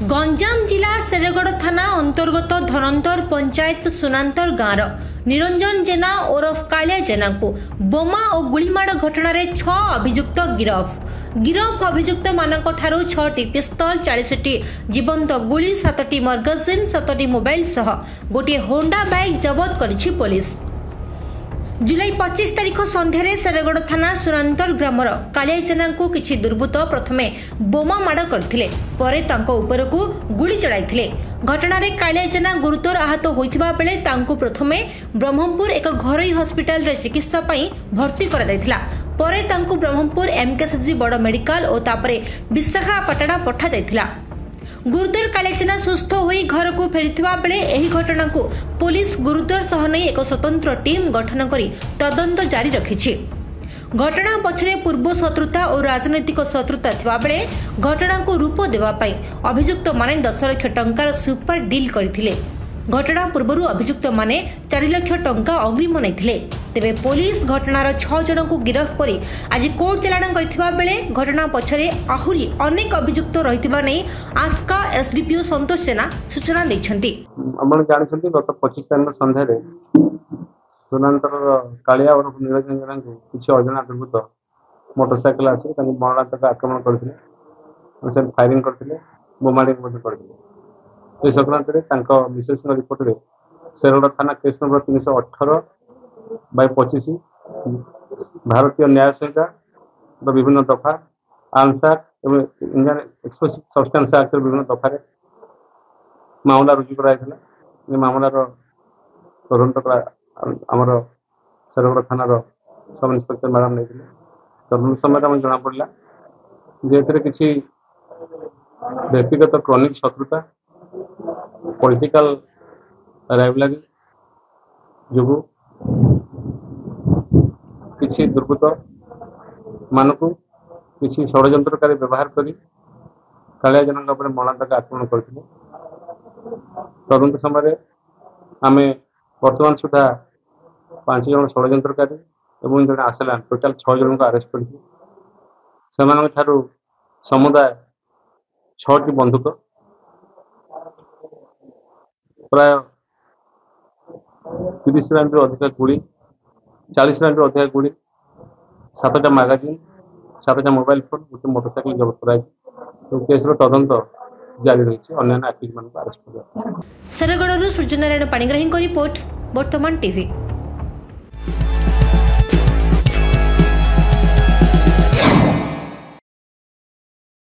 गंजाम जिला शेरगढ़ थाना अंतर्गत धनंतर पंचायत सुनांतर गाँव निरंजन जेना ओरफ कालिया जेना को बोमा और गुलीमाड़ घटना 6 अभियुक्त गिरफ अभियुक्त मानक ठारू 6टी पिस्तल 40टी जीवंत गुली 7टी मर्गजिन 7टी मोबाइल सह गोटे होंडा बाइक जबत करिछि पुलिस। जुलाई 25 तारिख संध्यारे शेरगढ़ थाना सुनांतर ग्रामर कालिया जेना को किछि दुर्बृत्त प्रथमे बोमा माड़ करथिले परे तांको उपरकू गुली चलाइथिले। घटनारे कालिया जेना गुरुतर आहत होइथिबा बेले तांको प्रथमे ब्रह्मपुर एक घरोई हॉस्पिटल रे चिकित्सा पई भर्ती करा जायथिला। परे तांको ब्रह्मपुर एमकेसीजी बड़ मेडिकल और तापरे विशाखापट्टना पठा जायथिला। गुरुतर कालिया जेना सुस्थ होई घर को फेरिथिबा बेले एही घटना को पुलिस गुरुतर सह नै एक स्वतंत्र टीम गठन करी तदंत जारी रखिछि। घटना पछरे पूर्व शत्रुता और राजनैतिक शत्रुता थिबा बेले घटना को रूप देबा पई अभियुक्त माने 10 लाख टंकार सुपर डील करथिले। घटना पूर्व अभियुक्त माने 4 लाख टंका अग्रिम नैथिले। तेबे पुलिस घटनार 6 जन को गिरफ्त करी आज कोर्ट चालाण करथिबा बेले घटना पछरे आहुरी अनेक अभियुक्त रहिथिबा नै आस्का एसडीपीओ संतोष सेना सूचना दैछंती। आपण जानिछंती गत 25 तारिख संध्यारे सुनांतर कालिया और निरंजन जेना को किछि अजଣା दुर्बृत्त मोटरसाइकल आसी तांको मरणांतक आक्रमण करथिले से फायरिंग करथिले बोमाडी मध्ये करथिले। ए संक्रांत रे तांको विशेष रिपोर्ट रे शेरगढ़ थाना केस नंबर 318/25 भारतीय न्याय संहिता विभिन्न दफा आर्म्स एक्ट एवं इंडियन एक्सप्लोसिव सब्सटेंस एक्ट विभिन्न दफा मामला रुजु कराइथिला। ए मामलार तदंत आमर शेरगढ़ थानार सब इन्स्पेक्टर मैडम नहीं तदंत समय आम जना पड़ा जे किसी व्यक्तिगत क्रॉनिक शत्रुता पॉलिटिकल राइवलरी जो किसी दुर्बृत्त मानक किसी षड्यंत्रकारी व्यवहार करी कालिया जेना मरणांतक आक्रमण करथिले। तदंत समय आमे वर्तमान सुधा 5 जन षड्यंत्रकारी एवं जन आसला टोटाल 6 जन को अरेस्ट कर समुदाय 6टी बंदूक प्राय 30 राउंड अधिक गुड़ी 40 राउंड अधिक गुड़ी 7टा मैगजीन 7टा मोबाइल फोन गोटे मोटरसाइकिल जबत कराई केस तदंत जारी रही अन्य एक्टिव मान अरेस्ट कर। शेरगढ़ सूर्यनारायण पाणिग्राही रिपोर्ट वर्तमान टीवी।